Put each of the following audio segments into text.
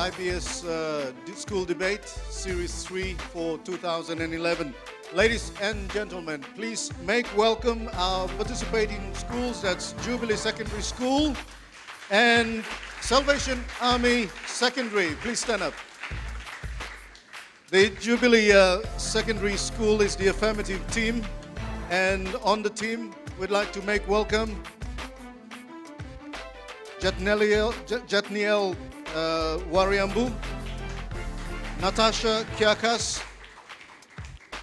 IBS School Debate, Series 3 for 2011. Ladies and gentlemen, please make welcome our participating schools. That's Jubilee Secondary School and Salvation Army Secondary. Please stand up. The Jubilee Secondary School is the affirmative team, and on the team, we'd like to make welcome Jatniel Wariambu, Natasha Kiakas,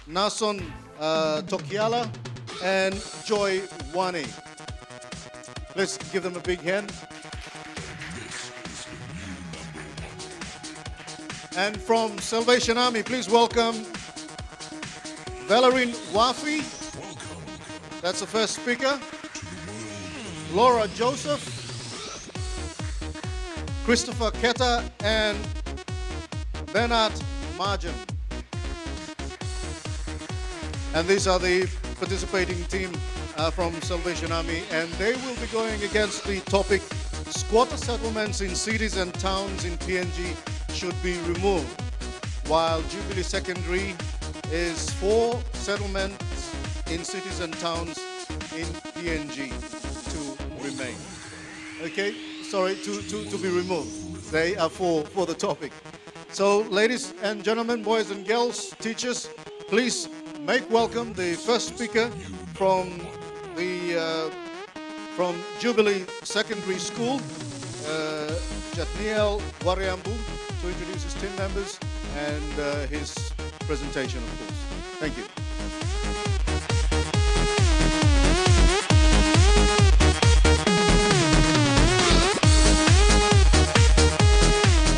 Nason Tokiala, and Joy Wani. Let's give them a big hand. And from Salvation Army, please welcome Valerie Wafi. That's the first speaker. Laura Joseph, Christopher Keta, and Bernard Margin. And these are the participating team from Salvation Army, and they will be going against the topic, squatter settlements in cities and towns in PNG should be removed, while Jubilee Secondary is for settlements in cities and towns in PNG to remain. Okay, sorry, to be removed. They are for the topic. So, ladies and gentlemen, boys and girls, teachers, please make welcome the first speaker from the from Jubilee Secondary School, Jatniel Wariambu, to introduce his team members and his presentation, of course. Thank you.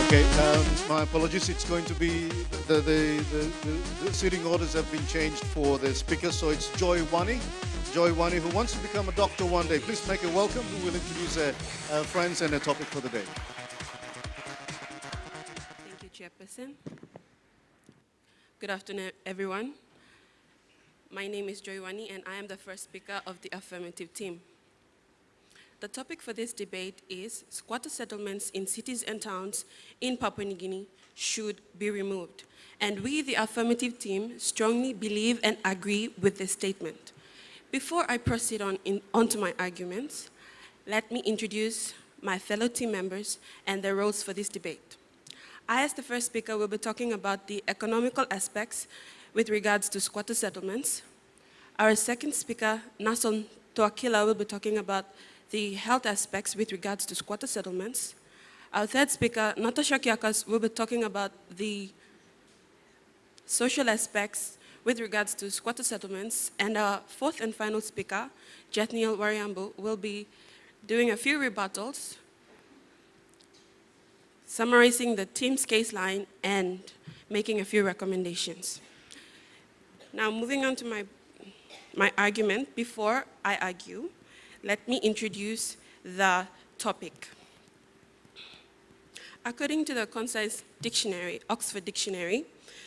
Okay, my apologies. It's going to be the seating orders have been changed for the speakers, so it's Joy Wani. Joy Wani, who wants to become a doctor one day. Please make a welcome. Who will introduce their friends and a topic for the day. Thank you, Chairperson. Good afternoon, everyone. My name is Joy Wani, and I am the first speaker of the affirmative team. The topic for this debate is squatter settlements in cities and towns in Papua New Guinea should be removed. And we, the affirmative team, strongly believe and agree with this statement. Before I proceed onto my arguments, let me introduce my fellow team members and their roles for this debate. I, as the first speaker, will be talking about the economical aspects with regards to squatter settlements. Our second speaker, Nason Toakila, will be talking about the health aspects with regards to squatter settlements. Our third speaker, Natasha Kiakas, will be talking about the social aspects with regards to squatter settlements. And our fourth and final speaker, Jatniel Wariambu, will be doing a few rebuttals, summarizing the team's case line and making a few recommendations. Now, moving on to my argument, before I argue, let me introduce the topic. According to the Concise Dictionary, Oxford Dictionary,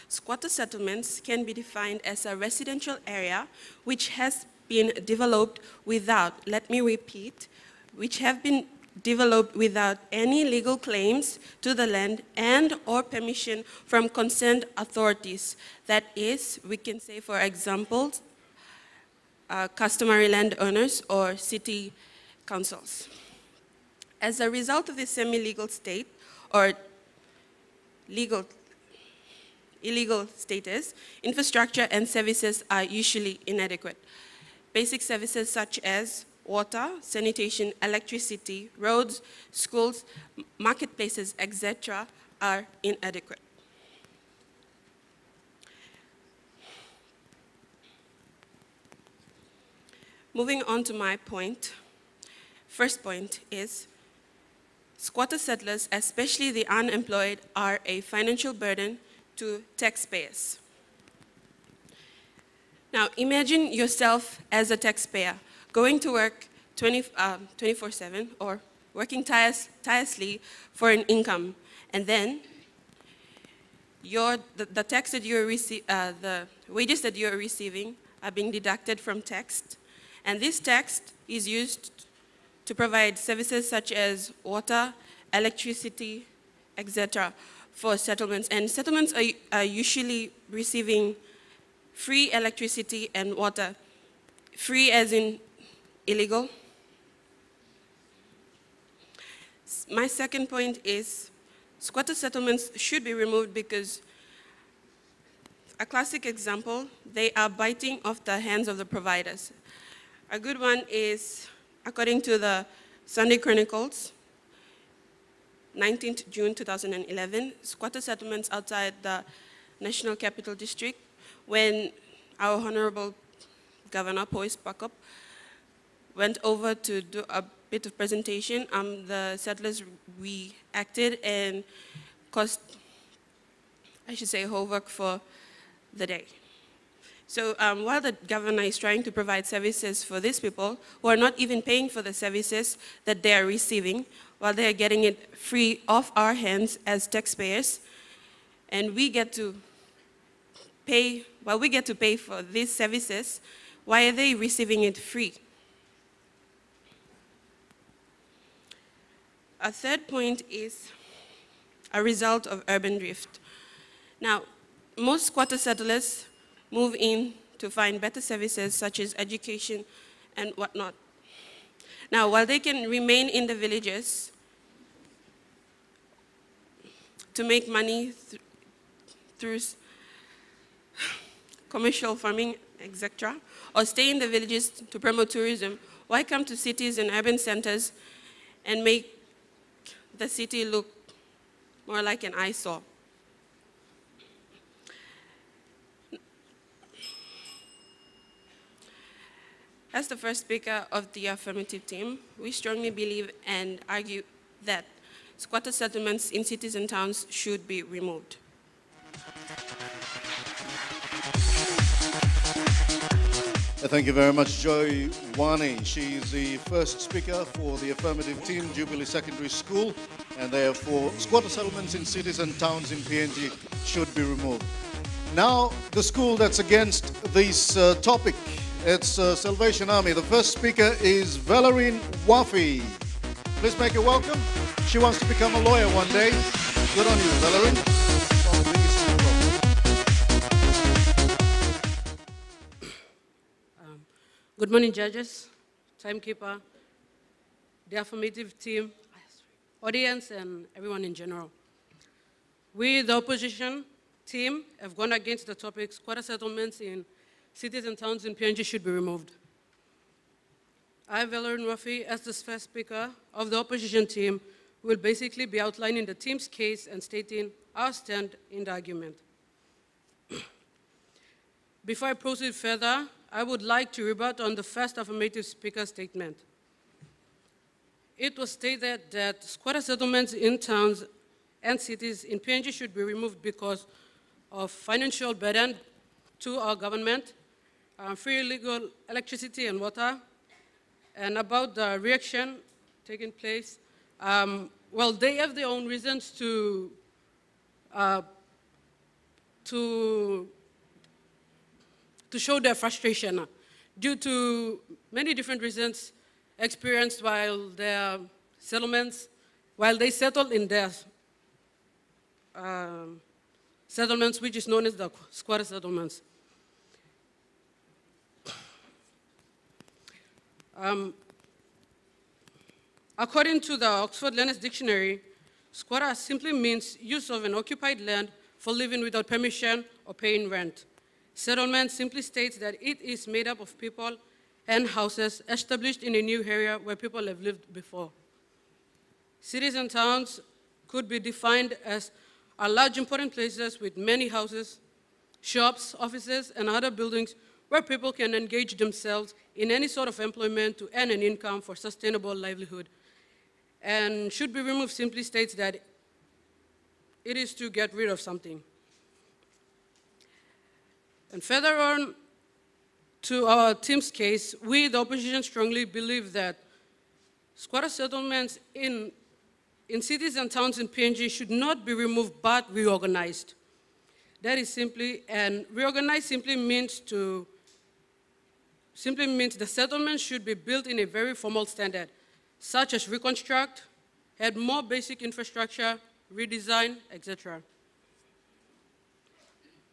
squatter settlements can be defined as a residential area which has been developed without, let me repeat, which have been developed without any legal claims to the land and or permission from concerned authorities. That is, we can say, for example, customary landowners or city councils. As a result of this semi-legal state or illegal status, infrastructure and services are usually inadequate. Basic services such as water, sanitation, electricity, roads, schools, marketplaces, etc. are inadequate. Moving on to my point, first point is squatter settlers, especially the unemployed, are a financial burden to taxpayers. Now, imagine yourself as a taxpayer going to work 24/7 or working tirelessly for an income, and then the tax that you're the wages that you're receiving are being deducted from tax, and this tax is used to provide services such as water, electricity, etc. for settlements. And settlements are usually receiving free electricity and water. Free as in illegal. My second point is squatter settlements should be removed because a classic example, they are biting off the hands of the providers. A good one is, according to the Sunday Chronicles, 19th June 2011, squatter settlements outside the National Capital District, when our Honorable Governor, Pois Pakop, went over to do a bit of presentation. The settlers reacted and caused, I should say, homework for the day. So while the governor is trying to provide services for these people who are not even paying for the services that they are receiving, while they are getting it free off our hands as taxpayers, and we get to pay, while we get to pay for these services, why are they receiving it free? A third point is a result of urban drift. Now, most squatter settlers move in to find better services such as education and whatnot. Now, while they can remain in the villages to make money through commercial farming, etc., or stay in the villages to promote tourism, why come to cities and urban centers and make the city look more like an eyesore? As the first speaker of the affirmative team, we strongly believe and argue that squatter settlements in cities and towns should be removed. Thank you very much, Joy Wani. She is the first speaker for the affirmative team, Jubilee Secondary School, and therefore squatter settlements in cities and towns in PNG should be removed. Now, the school that's against this topic, it's Salvation Army. The first speaker is Valerine Wafi. Please make her welcome. She wants to become a lawyer one day. Good on you, Valerine. Good morning, judges, timekeeper, the affirmative team, audience, and everyone in general. We, the opposition team, have gone against the topic squatter settlements in cities and towns in PNG should be removed. I, Valerine Wafi, as the first speaker of the opposition team, will basically be outlining the team's case and stating our stand in the argument. Before I proceed further, I would like to rebut on the first affirmative speaker's statement. It was stated that squatter settlements in towns and cities in PNG should be removed because of financial burden to our government, free legal electricity and water, and about the reaction taking place. Well, they have their own reasons to show their frustration due to many different reasons experienced while their settlements, while they settled in their settlements, which is known as the squatter settlements. According to the Oxford Learner's Dictionary, squatter simply means use of an occupied land for living without permission or paying rent. Settlement simply states that it is made up of people and houses established in a new area where people have lived before. Cities and towns could be defined as large important places with many houses, shops, offices, and other buildings where people can engage themselves in any sort of employment to earn an income for sustainable livelihood. And should be removed simply states that it is to get rid of something. And further on to our team's case, we, the opposition, strongly believe that squatter settlements in cities and towns in PNG should not be removed but reorganized. That is simply, and reorganized simply means the settlement should be built in a very formal standard, such as reconstruct, add more basic infrastructure, redesign, etc.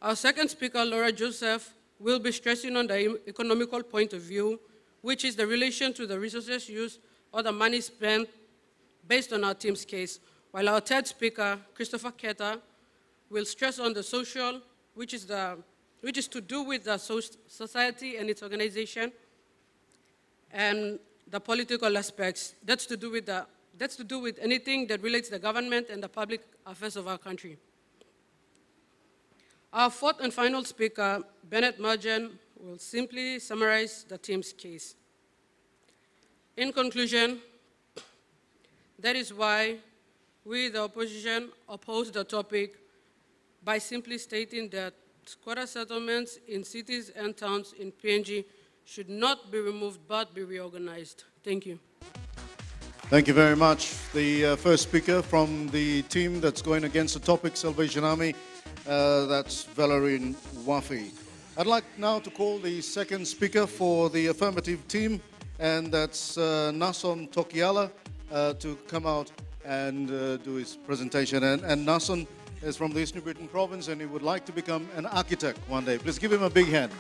Our second speaker, Laura Joseph, will be stressing on the economical point of view, which is the relation to the resources used or the money spent based on our team's case, while our third speaker, Christopher Keta, will stress on the social, which is to do with the society and its organization, and the political aspects. That's to do with anything that relates to the government and the public affairs of our country. Our fourth and final speaker, Bennett Marjan, will simply summarize the team's case. In conclusion, that is why we, the opposition, oppose the topic by simply stating that squatter settlements in cities and towns in PNG should not be removed but be reorganized. Thank you. Thank you very much. The first speaker from the team that's going against the topic, Salvation Army, that's Valerie Wafi. I'd like now to call the second speaker for the affirmative team, and that's Nason Tokiala, to come out and do his presentation. And Nason is from the Eastern Britain province, and he would like to become an architect one day. Please give him a big hand.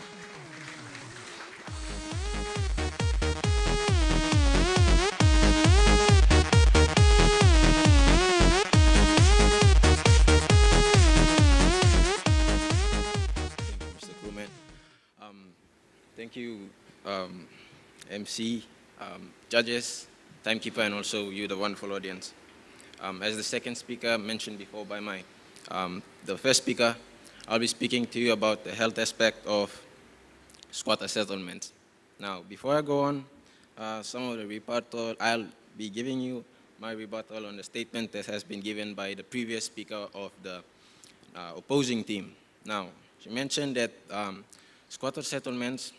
Thank you, MC, judges, timekeeper, and also you, the wonderful audience. As the second speaker mentioned before by the first speaker, I'll be speaking to you about the health aspect of squatter settlements. Now, before I go on, some of the rebuttal, I'll be giving you my rebuttal on the statement that has been given by the previous speaker of the opposing team. Now, she mentioned that squatter settlements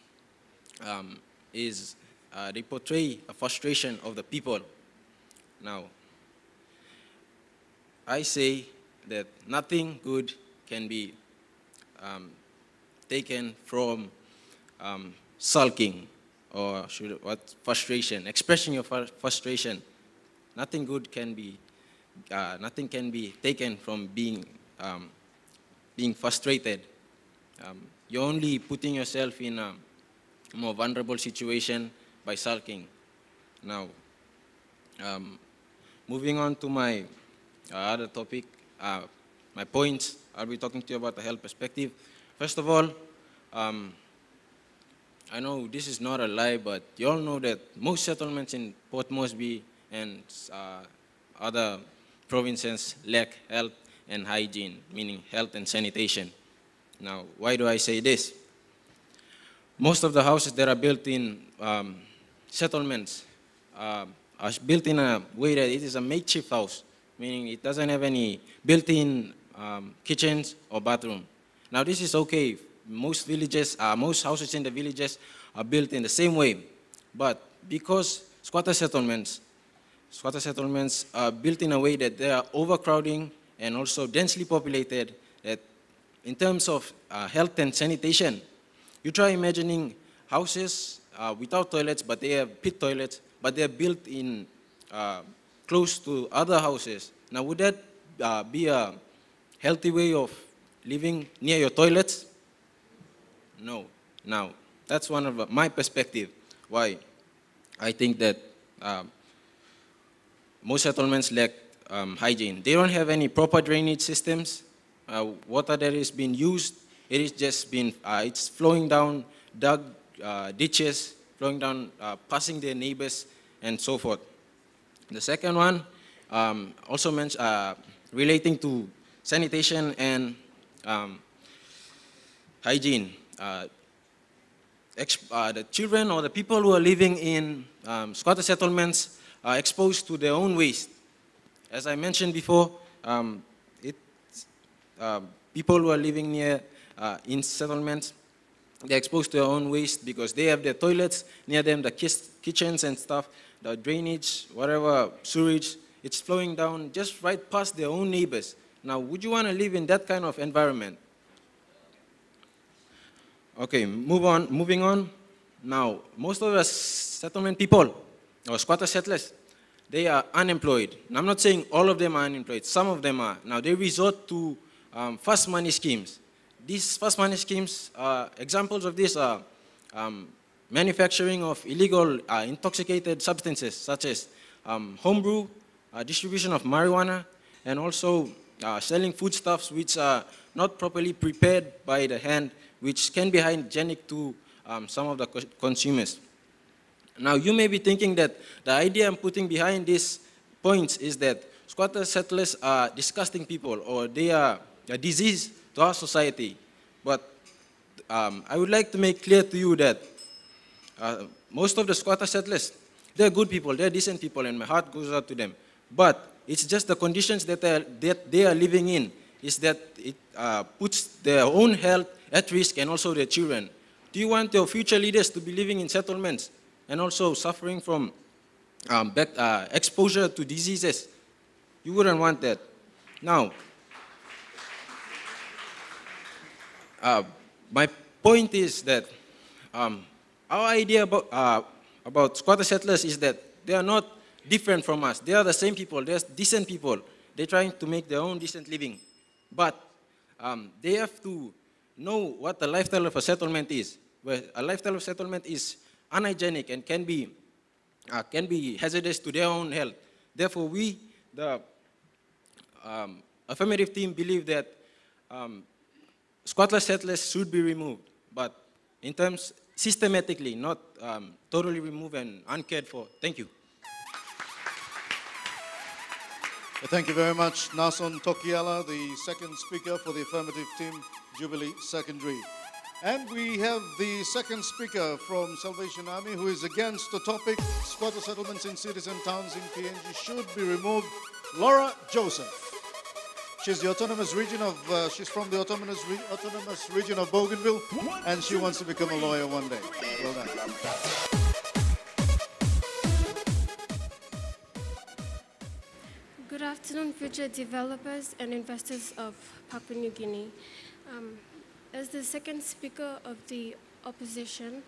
they portray a frustration of the people. Now, I say that nothing good can be taken from sulking or frustration, expressing your frustration. Nothing good can be, nothing can be taken from being frustrated. You're only putting yourself in a more vulnerable situation by sulking. Now, moving on to my other topic, my points, I'll be talking to you about the health perspective. First of all, I know this is not a lie, but you all know that most settlements in Port Moresby and other provinces lack health and hygiene, meaning health and sanitation. Now, why do I say this? Most of the houses that are built in settlements are built in a way that it is a makeshift house, meaning it doesn't have any built-in kitchens or bathroom. Now, this is okay. Most villages, most houses in the villages are built in the same way, but because squatter settlements are built in a way that they are overcrowding and also densely populated, that in terms of health and sanitation, you try imagining houses without toilets, but they have pit toilets, but they're built in close to other houses. Now, would that be a healthy way of living near your toilets? No. Now, that's one of my perspective why I think that most settlements lack hygiene. They don't have any proper drainage systems. Water that is being used, it is just been, it's flowing down dug ditches, flowing down, passing their neighbors, and so forth. The second one, also relating to sanitation and hygiene. The children or the people who are living in squatter settlements are exposed to their own waste. As I mentioned before, people who are living near in settlements, they're exposed to their own waste because they have their toilets near them, the kitchens and stuff, the drainage, whatever, sewage, it's flowing down just right past their own neighbors. Now, would you want to live in that kind of environment? Okay, moving on. Now, most of the settlement people, or squatter settlers, they are unemployed. And I'm not saying all of them are unemployed, some of them are. Now they resort to fast money schemes. These fast money schemes, examples of this are manufacturing of illegal intoxicated substances such as homebrew, distribution of marijuana, and also selling foodstuffs which are not properly prepared by the hand, which can be hygienic to some of the consumers. Now you may be thinking that the idea I'm putting behind these points is that squatter settlers are disgusting people or they are a disease to our society. But I would like to make clear to you that most of the squatter settlers, they're good people, they're decent people, and my heart goes out to them. But it's just the conditions that they are living in is that it puts their own health at risk and also their children. Do you want your future leaders to be living in settlements and also suffering from exposure to diseases? You wouldn't want that. Now, my point is that our idea about squatter settlers is that they are not different from us. They are the same people. They're decent people. They're trying to make their own decent living. But they have to know what the lifestyle of a settlement is. Where a lifestyle of settlement is unhygienic and can be hazardous to their own health. Therefore, we, the affirmative team, believe that squatter settlers should be removed, but in terms systematically, not totally removed and uncared for. Thank you. Thank you very much, Nason Tokiala, the second speaker for the affirmative team, Jubilee Secondary. And we have the second speaker from Salvation Army who is against the topic, squatter settlements in cities and towns in PNG should be removed, Laura Joseph. She's the autonomous region of, she's from the autonomous region of Bougainville, and she wants to become a lawyer one day. Well done. Good afternoon, future developers and investors of Papua New Guinea. As the second speaker of the opposition,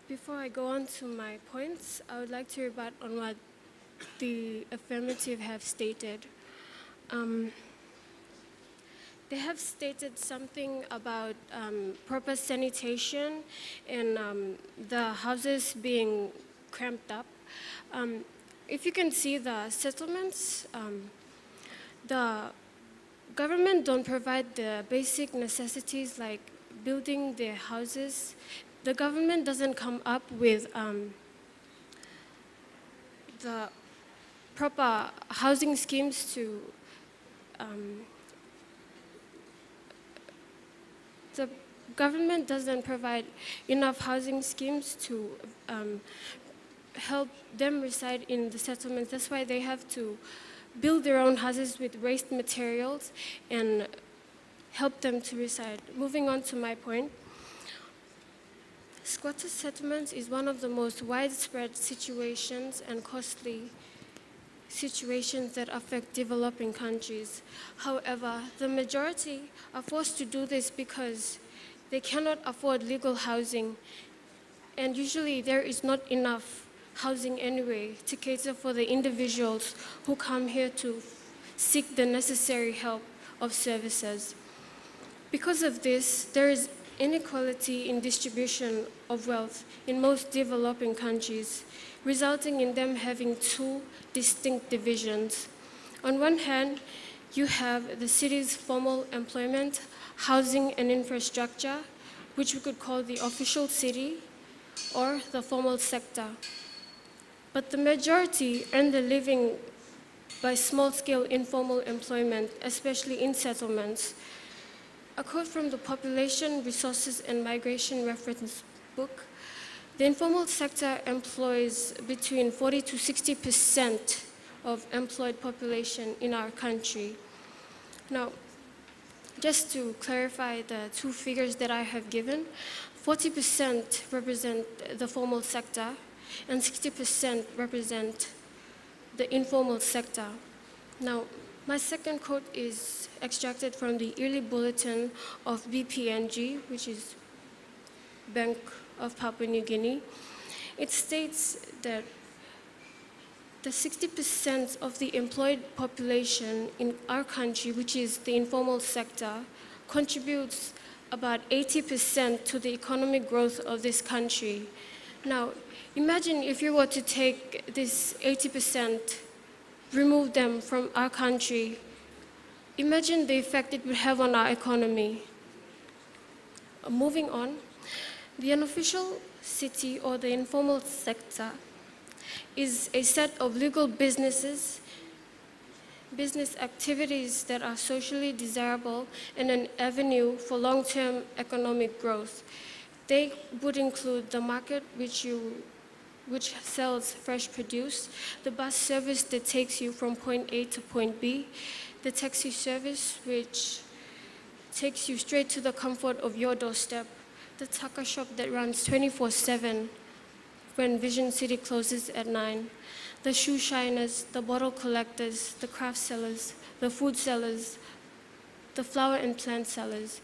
before I go on to my points, I would like to rebut on what the affirmative have stated. They have stated something about proper sanitation and the houses being cramped up. If you can see the settlements, the government don't provide the basic necessities like building their houses. The government doesn't come up with the proper housing schemes to the government doesn't provide enough housing schemes to help them reside in the settlements. That's why they have to build their own houses with waste materials and help them to reside. Moving on to my point, squatter settlements is one of the most widespread situations and costly situations that affect developing countries. However, the majority are forced to do this because they cannot afford legal housing, and usually there is not enough housing anyway to cater for the individuals who come here to seek the necessary help of services. Because of this, there is inequality in distribution of wealth in most developing countries, resulting in them having two distinct divisions. On one hand, you have the city's formal employment, housing and infrastructure, which we could call the official city, or the formal sector. But the majority earn their living by small-scale informal employment, especially in settlements. A quote from the Population, Resources and Migration Reference Book, the informal sector employs between 40 to 60% of employed population in our country. Now, just to clarify the two figures that I have given, 40% represent the formal sector and 60% represent the informal sector. Now, my second quote is extracted from the yearly bulletin of BPNG, which is Bank of Papua New Guinea. It states that the 60% of the employed population in our country, which is the informal sector, contributes about 80% to the economic growth of this country. Now, imagine if you were to take this 80%, remove them from our country. Imagine the effect it would have on our economy. Moving on, the unofficial city or the informal sector is a set of legal business activities that are socially desirable and an avenue for long-term economic growth. They would include the market which sells fresh produce, the bus service that takes you from point A to point B, the taxi service which takes you straight to the comfort of your doorstep, the taka shop that runs 24/7 when Vision City closes at 9, the shoe shiners, the bottle collectors, the craft sellers, the food sellers, the flower and plant sellers.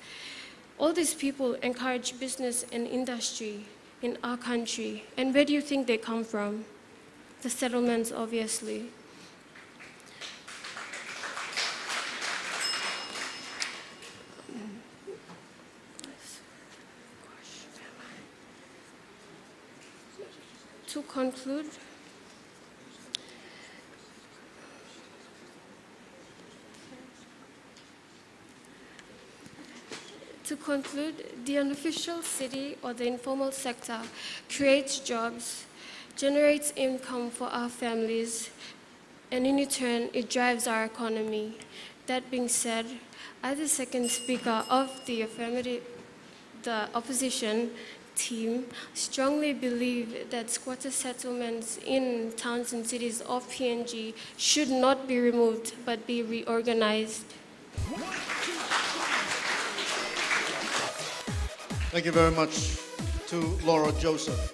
All these people encourage business and industry in our country. And where do you think they come from? The settlements, obviously. To conclude, the unofficial city or the informal sector creates jobs, generates income for our families, and in return, it drives our economy. That being said, as the second speaker of the opposition team, strongly believe that squatter settlements in towns and cities of PNG should not be removed but be reorganized. Thank you very much to Laura Joseph.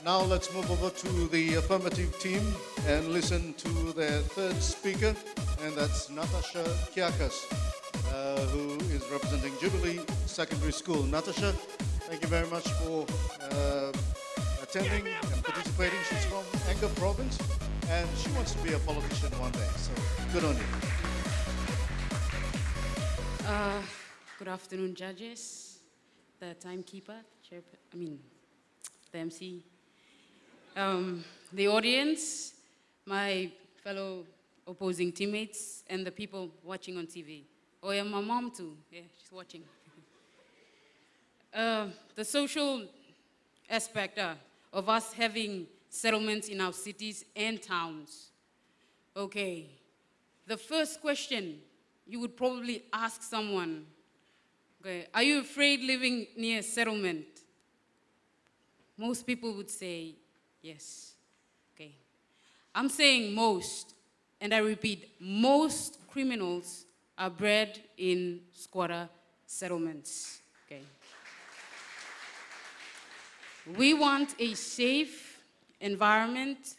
Now let's move over to the affirmative team and listen to their third speaker, and that's Natasha Kiakas, who is representing Jubilee Secondary School. Natasha, thank you very much for attending and participating. She's from Enga Province, and she wants to be a politician one day, so good on you. Good afternoon, judges, the timekeeper, the MC, the audience, my fellow opposing teammates, and the people watching on TV. Oh, yeah, my mom too. Yeah, she's watching. The social aspect of us having settlements in our cities and towns. Okay, the first question you would probably ask someone, okay, are you afraid living near a settlement? Most people would say yes. Okay, I'm saying most, and I repeat, most criminals are bred in squatter settlements. Okay. We want a safe environment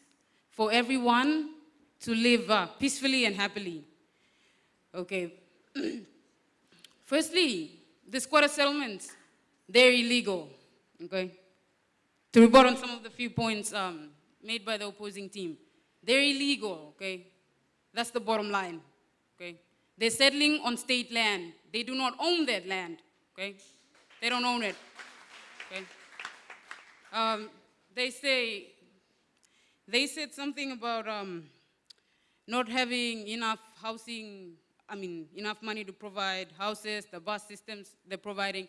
for everyone to live peacefully and happily. Okay. Firstly, the squatter settlements, they're illegal. Okay. To report on some of the few points made by the opposing team, they're illegal. Okay. That's the bottom line. Okay. They're settling on state land. They do not own that land. Okay. They don't own it. Okay. They said something about not having enough housing, enough money to provide houses, the bus systems they're providing.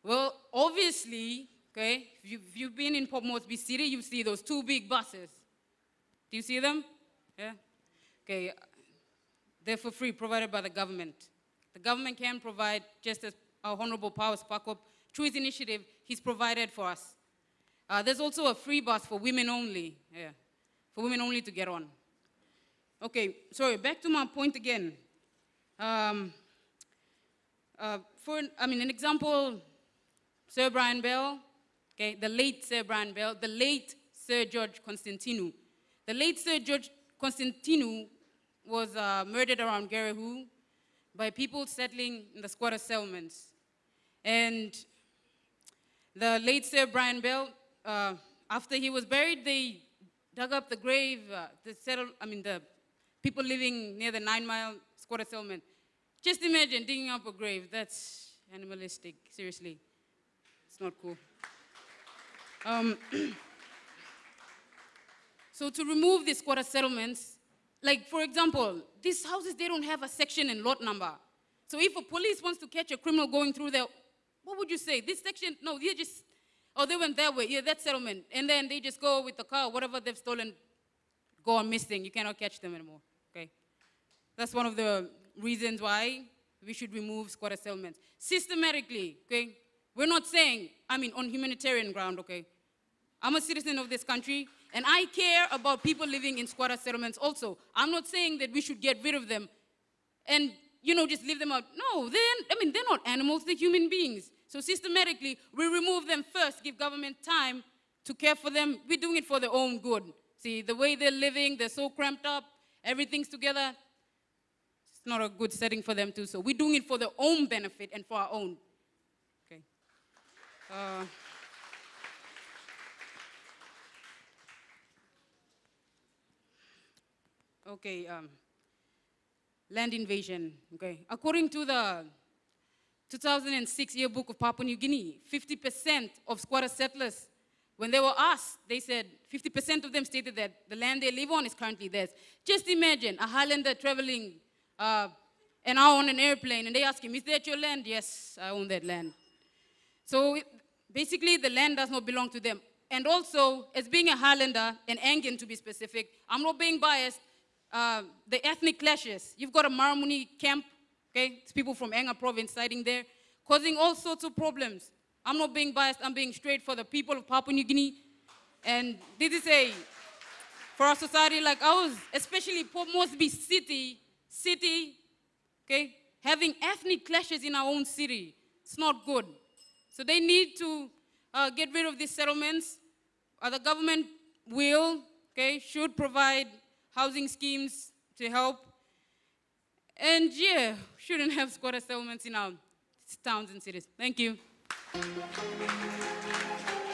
Well, obviously, okay, if you've been in Port Moresby City, you see those two big buses. Do you see them? Yeah? Okay, they're for free, provided by the government. The government can provide, just as our Honorable Powers Pakop, through his initiative, he's provided for us. There's also a free bus for women only, yeah, for women only to get on. Okay, sorry, back to my point again. An example, Sir Brian Bell, okay, the late Sir Brian Bell, the late Sir George Constantinou. The late Sir George Constantinou was murdered around Gerehu by people settling in the squatter settlements. And the late Sir Brian Bell, after he was buried, they dug up the grave, the people living near the 9 Mile squatter settlement. Just imagine digging up a grave. That's animalistic, seriously. It's not cool. So to remove these squatter settlements, like for example, these houses, they don't have a section and lot number. So if a police wants to catch a criminal going through there, what would you say? This section, no, they went that way, yeah, that settlement. And then they just go with the car, whatever they've stolen, go on missing. You cannot catch them anymore, okay? That's one of the reasons why we should remove squatter settlements. Systematically, okay? We're not saying, on humanitarian ground, okay? I'm a citizen of this country, and I care about people living in squatter settlements also. I'm not saying that we should get rid of them and, just leave them out. No, they're not animals, they're human beings. So systematically, we remove them first, give government time to care for them. We're doing it for their own good. See, the way they're living, they're so cramped up, everything's together. It's not a good setting for them too. So we're doing it for their own benefit and for our own. Okay. Land invasion, okay. According to the 2006 yearbook of Papua New Guinea, 50% of squatter settlers, when they were asked, they said 50% of them stated that the land they live on is currently theirs. Just imagine a Highlander traveling an hour on an airplane and they ask him, is that your land? Yes, I own that land. So basically the land does not belong to them. And also, as being a Highlander, an Angan to be specific, I'm not being biased, the ethnic clashes. You've got a Maramuni camp, okay? It's people from Anga province siding there, causing all sorts of problems. I'm not being biased, I'm being straight for the people of Papua New Guinea. And this is for a society like ours, especially Port Moresby city, okay? Having ethnic clashes in our own city, it's not good. So they need to get rid of these settlements. The government should provide housing schemes to help. And yeah, shouldn't have squatter settlements in our towns and cities. Thank you.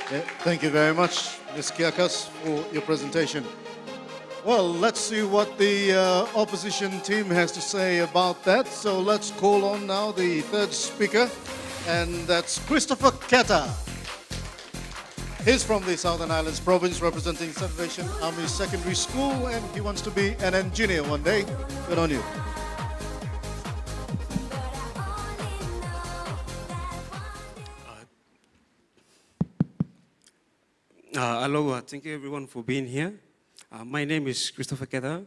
Yeah, thank you very much, Ms. Kiakas, for your presentation. Well, let's see what the opposition team has to say about that. So let's call on now the third speaker, and that's Christopher Keta. He's from the Southern Islands province representing Salvation Army Secondary School, and he wants to be an engineer one day. Good on you. Hello, thank you everyone for being here. My name is Christopher Keta.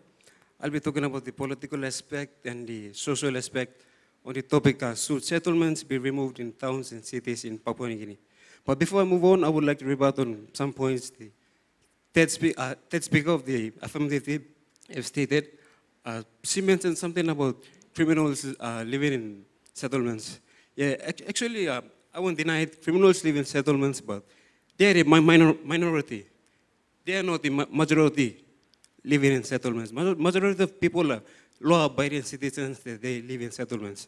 I'll be talking about the political aspect and the social aspect on the topic, should settlements be removed in towns and cities in Papua New Guinea? But before I move on, I would like to rebut on some points the third speaker of the affirmative team have stated. She mentioned something about criminals living in settlements. Yeah, actually, I won't deny it. Criminals live in settlements, but they are a minority. They are not the majority living in settlements. Majority of people are law-abiding citizens that they live in settlements.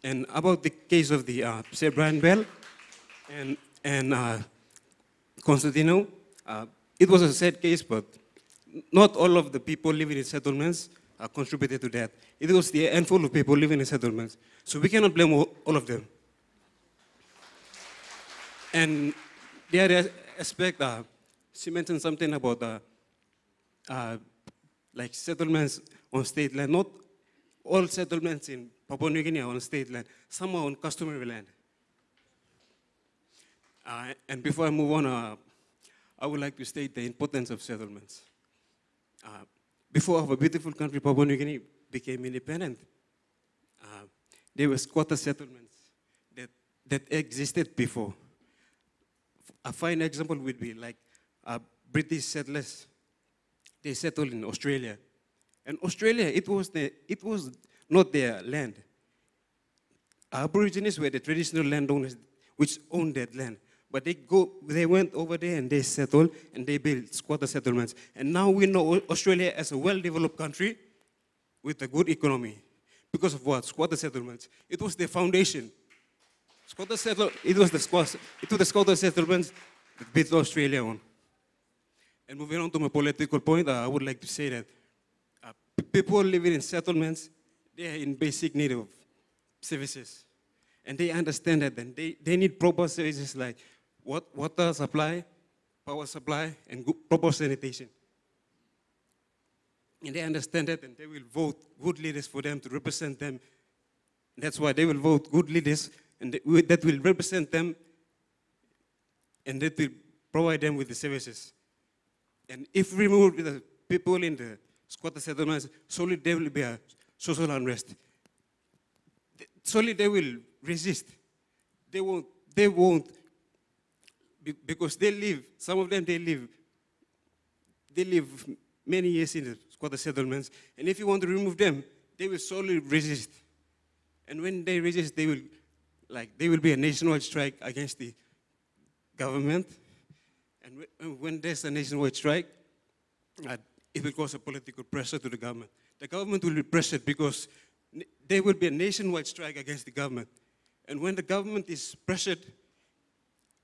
And about the case of the Sir Brian Bell and Constantino, it was a sad case, but not all of the people living in settlements contributed to that. It was the handful of people living in settlements. So we cannot blame all of them. And the other aspect, she mentioned something about like settlements on state land. Not all settlements in Papua New Guinea are on state land. Some are on customary land. And before I move on, I would like to state the importance of settlements. Before our beautiful country, Papua New Guinea, became independent, there were squatter settlements that existed before. A fine example would be like British settlers. They settled in Australia. And Australia, it was not their land. Aborigines were the traditional landowners which owned that land. But they went over there and they settled and they built squatter settlements. And now we know Australia as a well-developed country with a good economy. Because of what? Squatter settlements. It was the foundation. It was the squatter settlements that built Australia on. And moving on to my political point, I would like to say that people living in settlements, they are in basic need of services. And they understand that, and they need proper services like water supply, power supply, and proper sanitation. And they understand that, and they will vote good leaders for them to represent them. That's why they will vote good leaders, and that will represent them, and that will provide them with the services. And if we remove the people in the squatter settlements, solely there will be a social unrest. Solely they will resist. They won't, because they live, some of them they live many years in the squatter settlements, and if you want to remove them, they will solely resist. And when they resist, there will be a nationwide strike against the government. And when there's a nationwide strike, it will cause a political pressure to the government. The government will be pressured because there will be a nationwide strike against the government. And when the government is pressured,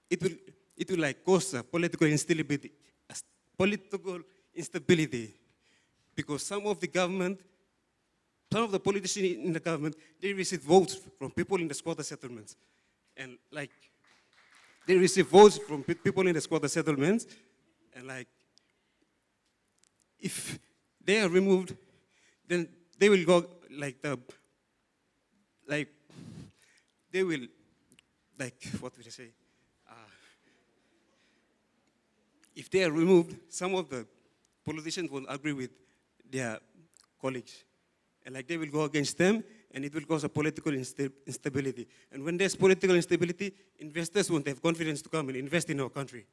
it will like cause a political instability, because some of the politicians in the government, they receive votes from people in the squatter settlements. And like, they receive votes from people in the squatter settlements, and like, if they are removed, then they will go what would I say? If they are removed, some of the politicians will agree with their colleagues. And like they will go against them, and it will cause a political instability. And when there's political instability, investors won't have confidence to come and invest in our country.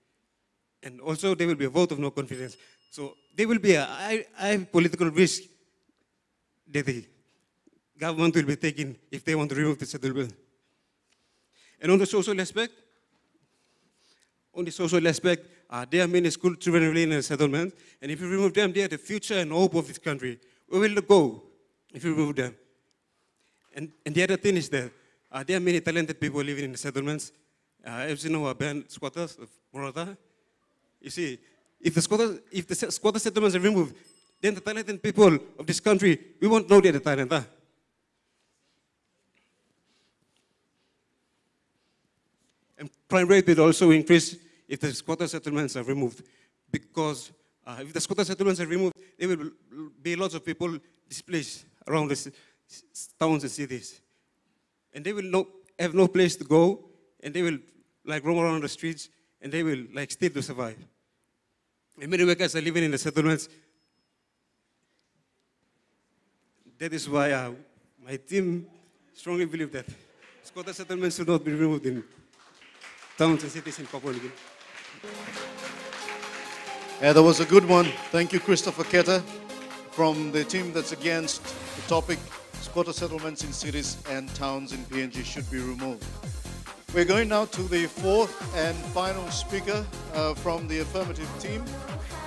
And also there will be a vote of no confidence. So there will be a high political risk that the government will be taking if they want to remove the settlement. And on the social aspect, there are many school children living in the settlement, and if you remove them, they are the future and hope of this country. Where will they go if you remove them? And the other thing is that there are many talented people living in the settlements. As you know, our band squatters of Morata. You see, if the squatter settlements are removed, then the talented people of this country, we won't know they're the talent. And crime rate will also increase if the squatter settlements are removed, because if the squatter settlements are removed, there will be lots of people displaced around the towns and cities. And they will have no place to go, and they will like roam around the streets, and they will like steal to survive. And many workers are living in the settlements. That is why my team strongly believe that squatter settlements should not be removed in towns and cities in Papua New Guinea. Yeah, that was a good one. Thank you, Christopher Keta, from the team that's against the topic, squatter settlements in cities and towns in PNG should be removed. We're going now to the fourth and final speaker from the affirmative team.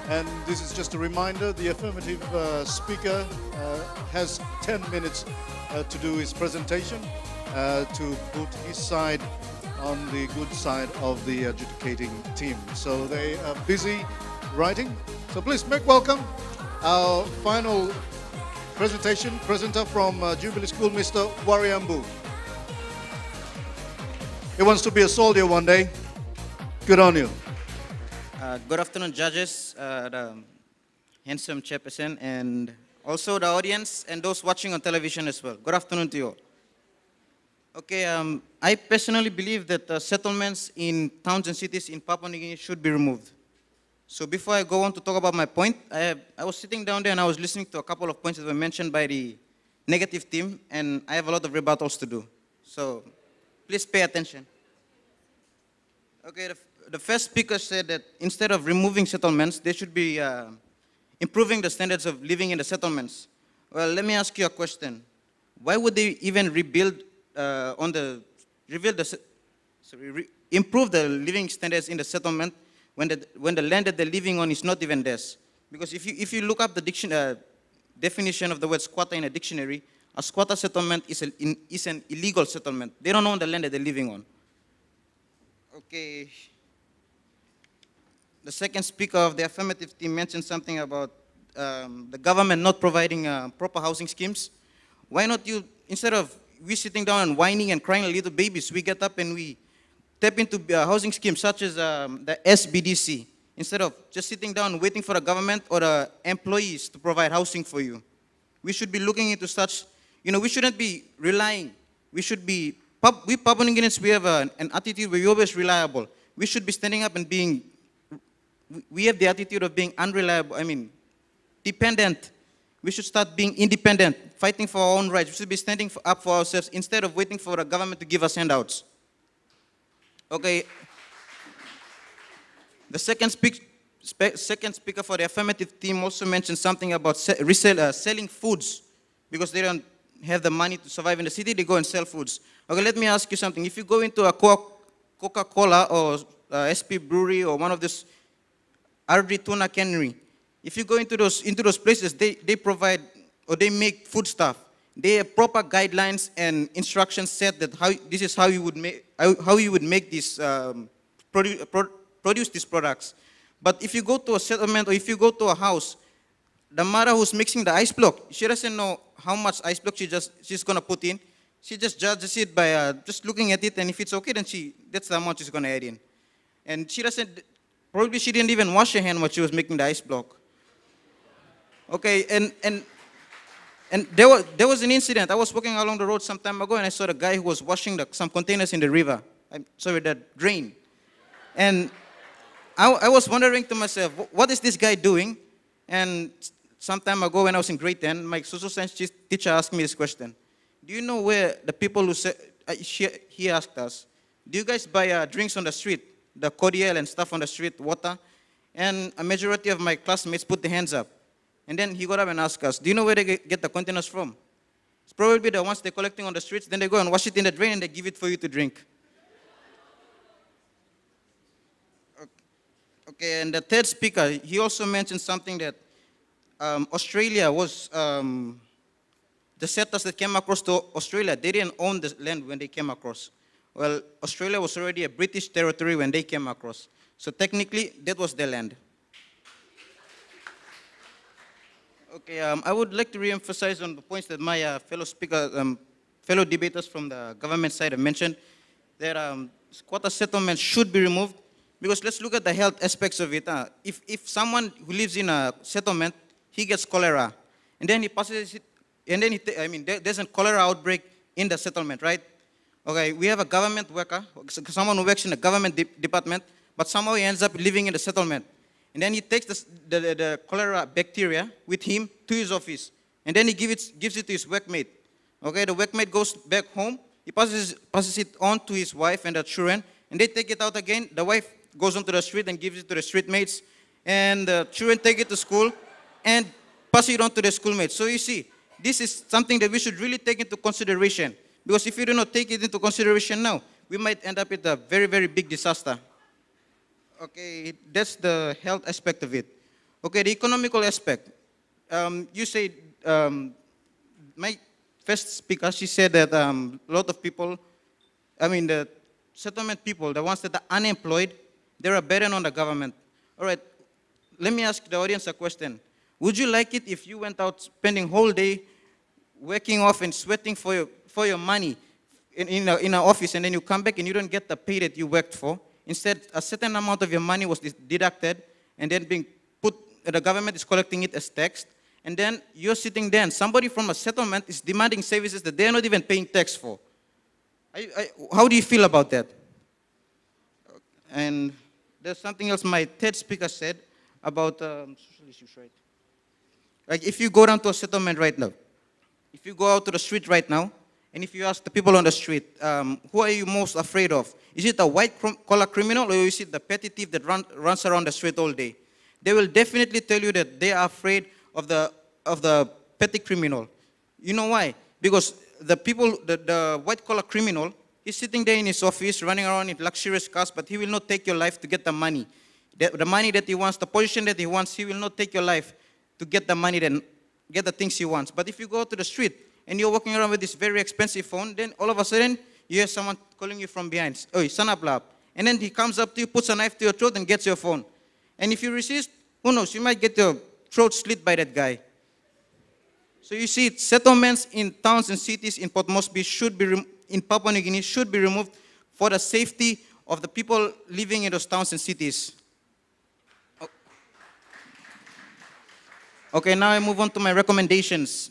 And this is just a reminder, the affirmative speaker has 10 minutes to do his presentation, to put his side on the good side of the adjudicating team. So they are busy writing. So please make welcome our final presenter from Jubilee School, Mr. Wariambu. He wants to be a soldier one day. Good on you. Good afternoon, judges, the handsome chairperson, and also the audience and those watching on television as well. Good afternoon to you all. Okay, I personally believe that settlements in towns and cities in Papua New Guinea should be removed. So before I go on to talk about my point, I was sitting down there and I was listening to a couple of points that were mentioned by the negative team, and I have a lot of rebuttals to do. So please pay attention. Okay, the first speaker said that instead of removing settlements, they should be improving the standards of living in the settlements. Well, let me ask you a question. Why would they even improve the living standards in the settlement when the land that they're living on is not even theirs? Because if you look up the definition of the word squatter in a dictionary, a squatter settlement is an illegal settlement. They don't own the land that they're living on. Okay. the second speaker of the affirmative team mentioned something about the government not providing proper housing schemes. Why not you, instead of we sitting down and whining and crying like little babies, we get up and we tap into housing schemes such as the SBDC, instead of just sitting down and waiting for the government or the employees to provide housing for you. We should be looking into such, we shouldn't be relying. We should be, we Papua New Guineans, we have an attitude where we're always reliable. We should be standing up and being, we have the attitude of being unreliable, dependent. We should start being independent, fighting for our own rights. We should be standing up for ourselves instead of waiting for the government to give us handouts. Okay. The second speaker for the affirmative team also mentioned something about selling foods, because they don't have the money to survive in the city, they go and sell foods. Okay, let me ask you something. If you go into a Coca-Cola or SP Brewery or one of this RD Tuna Cannery, if you go into those places, they provide or they make food stuff. They have proper guidelines and instructions set that this is how you would make this produce these products. But if you go to a settlement or if you go to a house, the mother who's mixing the ice block, she doesn't know how much ice block she's going to put in. She just judges it by just looking at it, and if it's okay, then that's the amount she's going to add in. And probably she didn't even wash her hand when she was making the ice block. Okay, and there was an incident. I was walking along the road some time ago, and I saw the guy who was washing some containers in the river. The drain. And I was wondering to myself, what is this guy doing? And some time ago when I was in grade 10, my social science teacher asked me this question. Do you know where the people who said, he asked us, do you guys buy drinks on the street, the cordial and stuff on the street, water? And a majority of my classmates put their hands up. And then he got up and asked us, do you know where they get the containers from? It's probably the ones they're collecting on the streets, then they go and wash it in the drain and they give it for you to drink. Okay, and the third speaker, he also mentioned something that Australia was, the settlers that came across to Australia, they didn't own the land when they came across. Well, Australia was already a British territory when they came across. So technically, that was their land. Okay, I would like to re-emphasize on the points that my fellow debaters from the government side have mentioned, that squatter settlements should be removed. Because let's look at the health aspects of it. If someone who lives in a settlement, he gets cholera, and then he passes it, and then there's a cholera outbreak in the settlement, right? Okay, we have a government worker, someone who works in the government department, but somehow he ends up living in the settlement. And then he takes the cholera bacteria with him to his office, and then he gives it to his workmate. Okay, the workmate goes back home, he passes it on to his wife and the children, and they take it out again. The wife goes onto the street and gives it to the street mates, and the children take it to school and pass it on to the schoolmates. So you see, this is something that we should really take into consideration, because if we do not take it into consideration now, we might end up with a very, very big disaster. Okay, that's the health aspect of it. Okay, the economical aspect. You say, my first speaker, she said that a lot of people, the settlement people, the ones that are unemployed, they're a burden on the government. All right, let me ask the audience a question. Would you like it if you went out spending whole day working off and sweating for your money in an office, and then you come back and you don't get the pay that you worked for? Instead, a certain amount of your money was deducted and then being put, the government is collecting it as tax, and then you're sitting there and somebody from a settlement is demanding services that they're not even paying tax for. How do you feel about that? And there's something else my third speaker said about social issues, right? Like if you go down to a settlement right now, if you go out to the street right now, and if you ask the people on the street, who are you most afraid of? Is it a white-collar criminal, or is it the petty thief that runs around the street all day? They will definitely tell you that they are afraid of the petty criminal. You know why? Because the white-collar criminal is sitting there in his office, running around in luxurious cars, but he will not take your life to get the money. The money that he wants, the position that he wants, he will not take your life to get the money, then get the things he wants. But if you go to the street and you're walking around with this very expensive phone, then all of a sudden you hear someone calling you from behind. "Oi, son up lap." And then he comes up to you, puts a knife to your throat, and gets your phone. And if you resist, who knows, you might get your throat slit by that guy. So you see, settlements in towns and cities in Port Moresby in Papua New Guinea should be removed for the safety of the people living in those towns and cities. Okay, now I move on to my recommendations.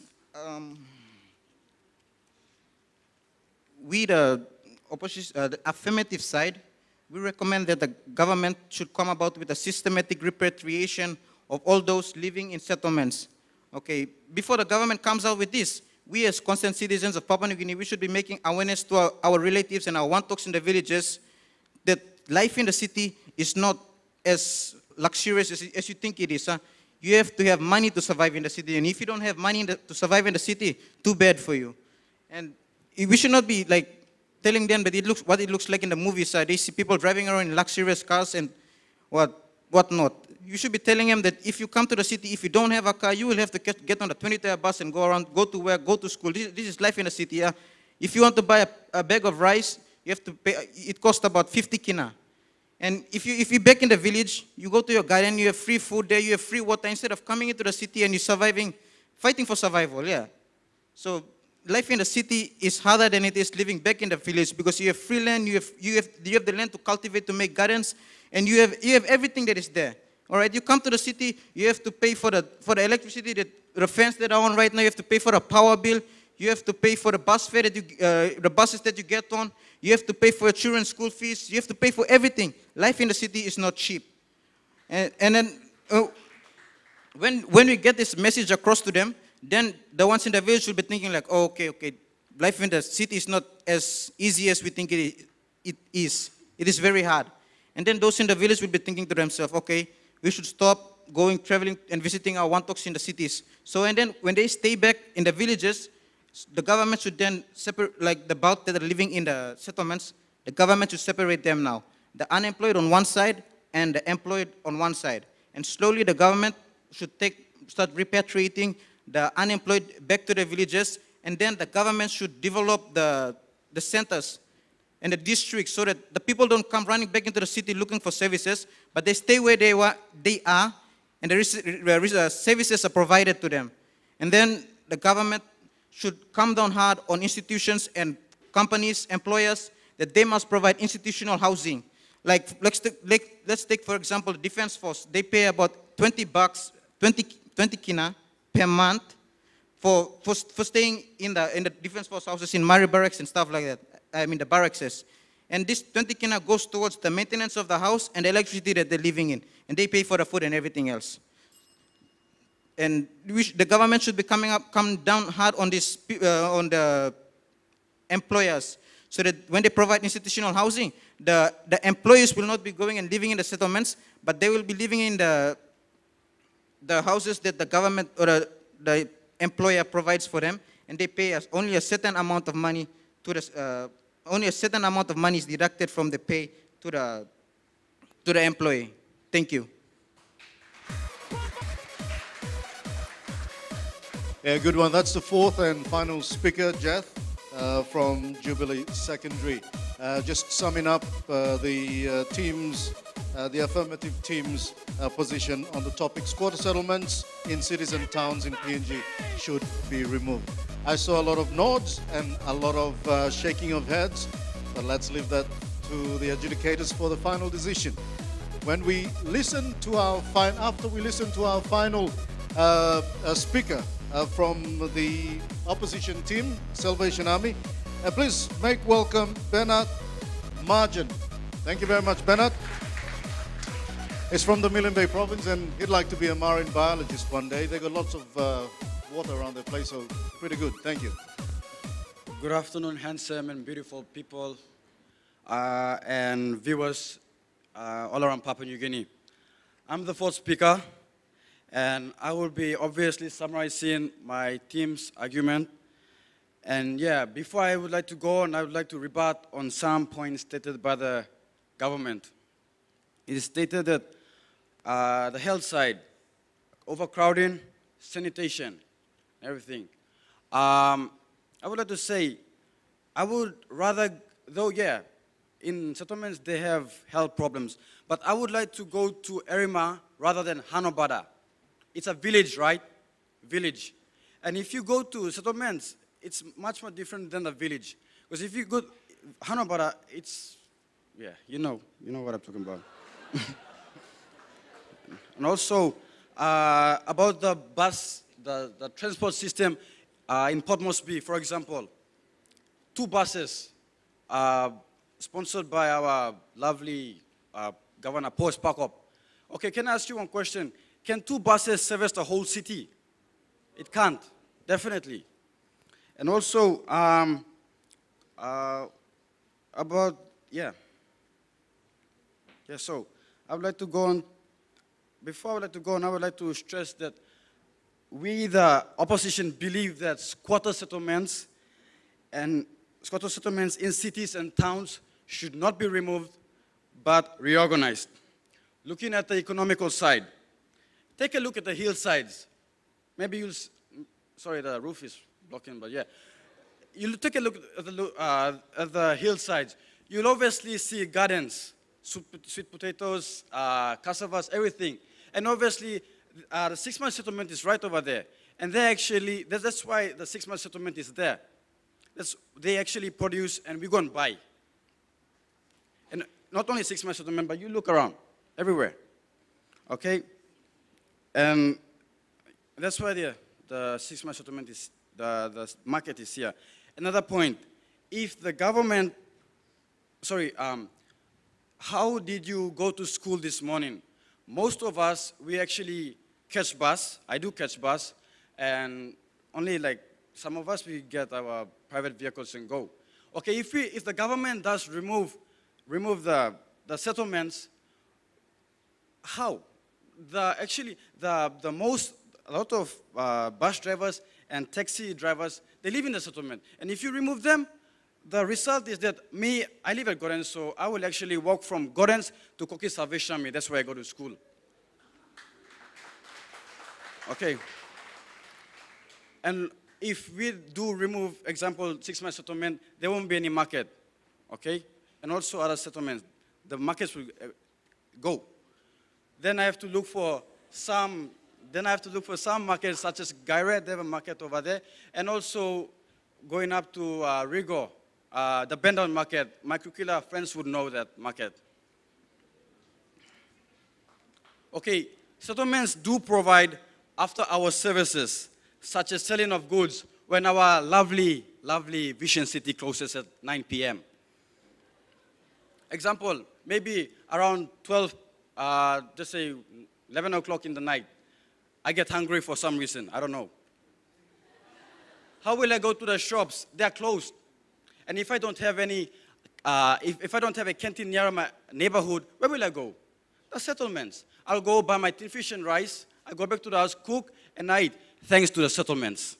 We, the affirmative side, we recommend that the government should come about with a systematic repatriation of all those living in settlements. Okay, before the government comes out with this, we as concerned citizens of Papua New Guinea, we should be making awareness to our relatives and our wantoks in the villages that life in the city is not as luxurious as you think it is. Huh? You have to have money to survive in the city, and if you don't have money to survive in the city, too bad for you. And we should not be like telling them that what it looks like in the movies. They see people driving around in luxurious cars and whatnot. You should be telling them that if you come to the city, if you don't have a car, you will have to get on the 20-hour bus and go around, go to work, go to school. This is life in the city. If you want to buy a bag of rice, you have to pay. It costs about 50 kina. And if you're back in the village, you go to your garden, you have free food there, you have free water, instead of coming into the city and you're fighting for survival, yeah. So life in the city is harder than it is living back in the village, because you have free land, you have the land to cultivate, to make gardens, and you have everything that is there. All right, you come to the city, you have to pay for the electricity, the fans that are on right now, you have to pay for the power bill, you have to pay for the bus fare the buses that you get on, you have to pay for your children's school fees, you have to pay for everything. Life in the city is not cheap. And then when we get this message across to them, then the ones in the village will be thinking like, oh, okay, life in the city is not as easy as we think it is. It is very hard. And then those in the village will be thinking to themselves, okay, we should stop traveling and visiting our wantoks in the cities. So, and then when they stay back in the villages, the government should then separate, like the bulk that are living in the settlements, the government should separate them now. The unemployed on one side and the employed on one side. And slowly the government should start repatriating the unemployed back to the villages, and then the government should develop the centers and the districts so that the people don't come running back into the city looking for services, but they stay where they are, and the services are provided to them. And then the government should come down hard on institutions and companies, employers, that they must provide institutional housing. Like, let's take for example, the Defense Force. They pay about 20 kina per month for staying in the Defense Force houses in Mari Barracks and stuff like that. I mean the barracks. And this 20 kina goes towards the maintenance of the house and the electricity that they're living in. And they pay for the food and everything else. And the government should be come down hard on this on the employers, so that when they provide institutional housing, the employees will not be going and living in the settlements, but they will be living in the houses that the government or the employer provides for them, and they pay us only a certain amount of money to the only a certain amount of money is deducted from the pay to the employee. Thank you. Yeah, good one. That's the fourth and final speaker, Jeff, from Jubilee Secondary. Just summing up the affirmative team's position on the topic, squatter settlements in cities and towns in PNG should be removed. I saw a lot of nods and a lot of shaking of heads, but let's leave that to the adjudicators for the final decision. When we listen to after we listen to our final speaker from the opposition team, Salvation Army, please make welcome Bernard Margin. Thank you very much, Bernard. He's from the Milne Bay province and he'd like to be a marine biologist one day. They got lots of water around their place, so pretty good. Thank you. Good afternoon, handsome and beautiful people and viewers all around Papua New Guinea. I'm the fourth speaker, and I will be obviously summarizing my team's argument. And yeah, before I would like to go on, I would like to rebut on some points stated by the government. It is stated that the health side, overcrowding, sanitation, everything. I would like to say, I would rather, though yeah, in settlements, they have health problems. But I would like to go to Erima rather than Hanobada. It's a village, right? Village. And if you go to settlements, it's much more different than the village. Because if you go to Hanobada, it's, yeah, you know what I'm talking about. And also, about the bus, the transport system in Port Moresby, for example, 2 buses sponsored by our lovely Governor Paul Sparkop. Okay, can I ask you one question? Can 2 buses service the whole city? It can't, definitely. And also, about, so I would like to go on. Before I would like to go on, I would like to stress that we, the opposition, believe that squatter settlements in cities and towns should not be removed, but reorganized. Looking at the economical side, take a look at the hillsides. Maybe you'll, sorry, the roof is blocking, but yeah. You'll take a look at the hillsides. You'll obviously see gardens, sweet potatoes, cassavas, everything. And obviously, the 6-month settlement is right over there. And they actually, that's why the 6-month settlement is there. They actually produce and we go and buy. And not only 6-month settlement, but you look around, everywhere. Okay? And that's why the 6-month settlement is, the market is here. Another point, if the government, how did you go to school this morning? Most of us, we actually catch bus. I do catch bus. And only like some of us, we get our private vehicles and go. Okay, if the government does remove the settlements, how? A lot of bus drivers and taxi drivers, they live in the settlement. And if you remove them, the result is that I live at Gorens, so I will actually walk from Gorens to Koki Salvation Army. That's where I go to school. Okay. And if we do remove, example, 6-month settlement, there won't be any market. Okay? And also other settlements, the markets will go. Then I have to look for some markets such as Gairet, they have a market over there. And also going up to Rigo, the Bendown market. My Kukila friends would know that market. Okay, settlements do provide after-hour services, such as selling of goods when our lovely, lovely Vision City closes at 9 p.m. Example, maybe around 12, just say 11 o'clock in the night, I get hungry for some reason, I don't know. How will I go to the shops? They are closed. And if I don't have any, if I don't have a canteen near my neighborhood, where will I go? The settlements. I'll go buy my tin fish and rice, I go back to the house, cook, and I eat, thanks to the settlements.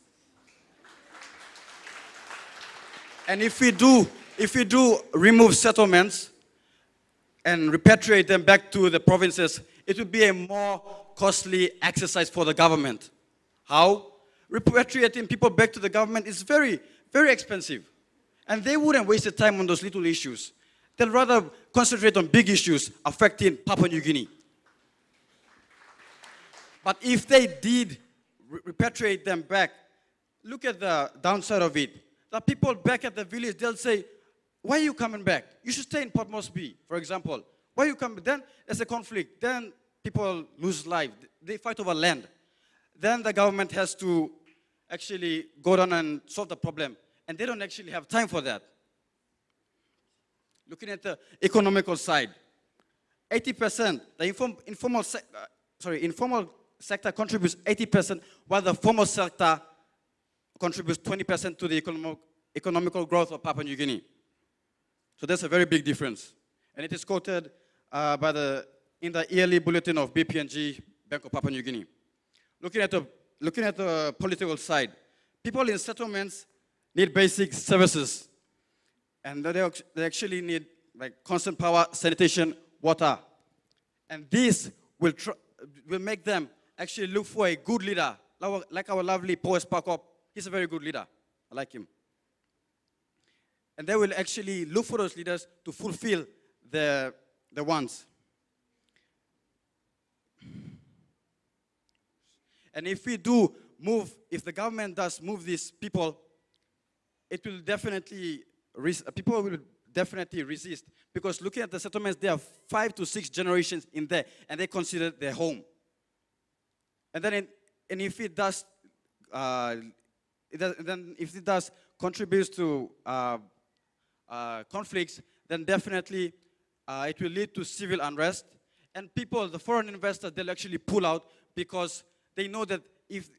And if we do remove settlements and repatriate them back to the provinces, it would be a more costly exercise for the government. How? Repatriating people back to the government is very, very expensive. And they wouldn't waste the time on those little issues. They'll rather concentrate on big issues affecting Papua New Guinea. But if they did repatriate them back, look at the downside of it. The people back at the village, they'll say, why are you coming back? You should stay in Port Moresby, for example. Why are you coming? Then there's a conflict. Then people lose life. They fight over land. Then the government has to actually go down and solve the problem. And they don't actually have time for that. Looking at the economical side, 80%, the informal sector contributes 80%, while the formal sector contributes 20% to the economical growth of Papua New Guinea. So that's a very big difference. And it is quoted in the yearly bulletin of BPNG, Bank of Papua New Guinea. Looking at the political side, people in settlements need basic services. And they actually need like constant power, sanitation, water. And this will make them actually look for a good leader, like our lovely Paul Sparkop. He's a very good leader. I like him. And they will actually look for those leaders to fulfill their wants. And if we do move, if the government does move these people, it will definitely, people will definitely resist. Because looking at the settlements, there are 5 to 6 generations in there, and they consider their home. And then, and if it does, if it does contribute to conflicts, then definitely it will lead to civil unrest. And people, the foreign investors, they'll actually pull out because they know that if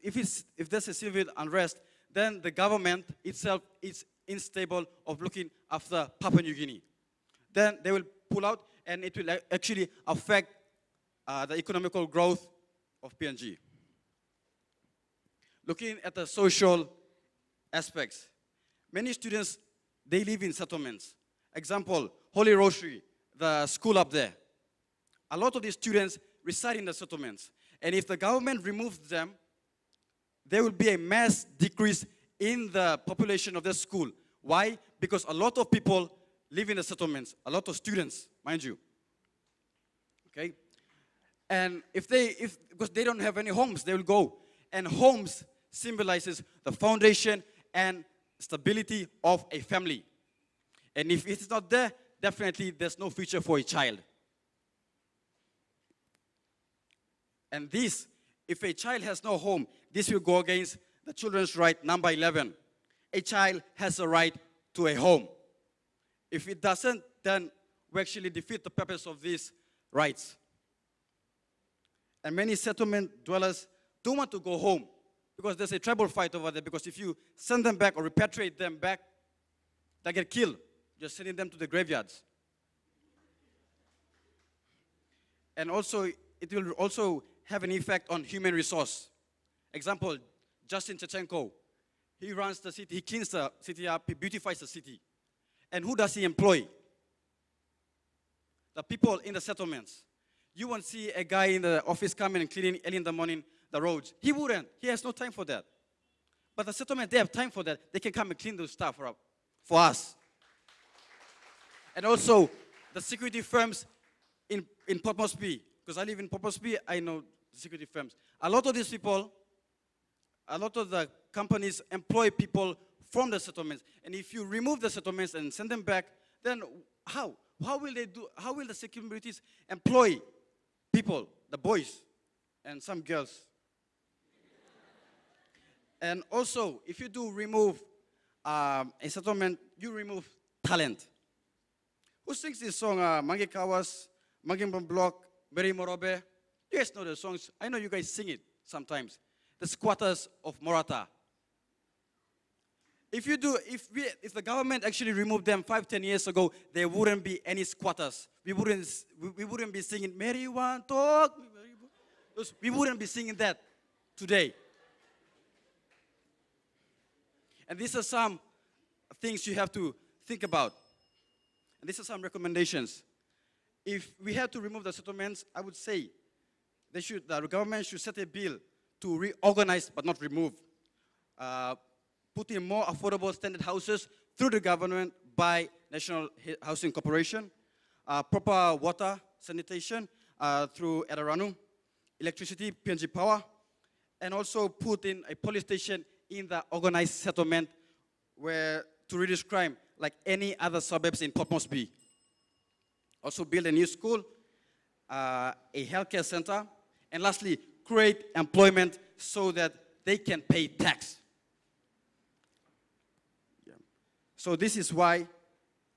there's a civil unrest, then the government itself is unstable of looking after Papua New Guinea. Then they will pull out, and it will actually affect the economical growth of PNG. Looking at the social aspects, many students, they live in settlements. Example, Holy Rosary, the school up there. A lot of these students reside in the settlements. And if the government removes them, there will be a mass decrease in the population of the school. Why? Because a lot of people live in the settlements, a lot of students, mind you. Okay? And because they don't have any homes, they will go. And homes symbolizes the foundation and stability of a family. And if it's not there, definitely there's no future for a child. And this, if a child has no home, this will go against the children's right, number 11. A child has a right to a home. If it doesn't, then we actually defeat the purpose of these rights. And many settlement dwellers don't want to go home because there's a tribal fight over there, because if you send them back or repatriate them back, they get killed, just sending them to the graveyards. And also, it will also have an effect on human resource. Example, Justin Chechenko. He runs the city, he cleans the city up, he beautifies the city. And who does he employ? The people in the settlements. You won't see a guy in the office coming and cleaning early in the morning the roads. He wouldn't. He has no time for that. But the settlement, they have time for that. They can come and clean those stuff for us. And also, the security firms in Port Moresby, because I live in Port Moresby, I know the security firms. A lot of these people, a lot of the companies employ people from the settlements. And if you remove the settlements and send them back, then how? How will they do? How will the securities employ people, the boys and some girls? And also, if you do remove a settlement, you remove talent. Who sings this song, Mangi Kawas, Mangi Block, Meri Morobe? You guys know the songs. I know you guys sing it sometimes. The squatters of Morata. If the government actually removed them 5-10 years ago, there wouldn't be any squatters. We wouldn't be singing Mary Wan Talk. We wouldn't be singing that today. And these are some things you have to think about. And these are some recommendations. If we had to remove the settlements, I would say the government should set a bill to reorganize but not remove. Put in more affordable standard houses through the government by National Housing Corporation, proper water sanitation through Edaranu, electricity, PNG Power, and also put in a police station in the organized settlement where to reduce crime like any other suburbs in Port Moresby. Also build a new school, a healthcare center, and lastly, create employment so that they can pay tax. So this is why,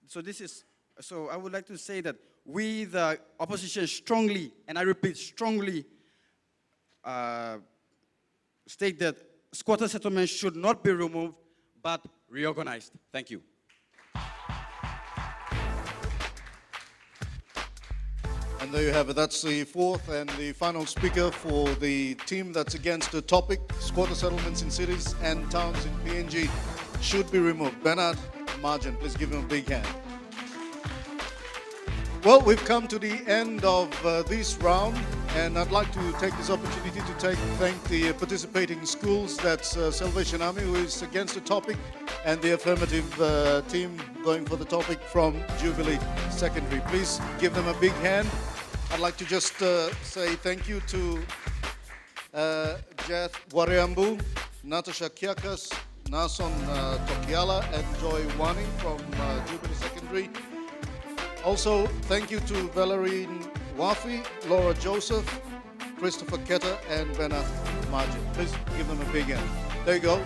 so I would like to say that we, the opposition, strongly, and I repeat, strongly state that squatter settlements should not be removed, but reorganized. Thank you. And there you have it. That's the fourth and the final speaker for the team that's against the topic. Squatter settlements in cities and towns in PNG should be removed. Bernard Margin, please give him a big hand. Well, we've come to the end of this round, and I'd like to take this opportunity to thank the participating schools. That's Salvation Army, who is against the topic, and the affirmative team, going for the topic from Jubilee Secondary. Please give them a big hand. I'd like to just say thank you to Jeff Wariambu, Natasha Kiakas, Nason Tokiala, and Joy Wani from Jubilee Secondary. Also, thank you to Valerie Wafi, Laura Joseph, Christopher Ketta, and Benath Margin. Please give them a big hand. There you go.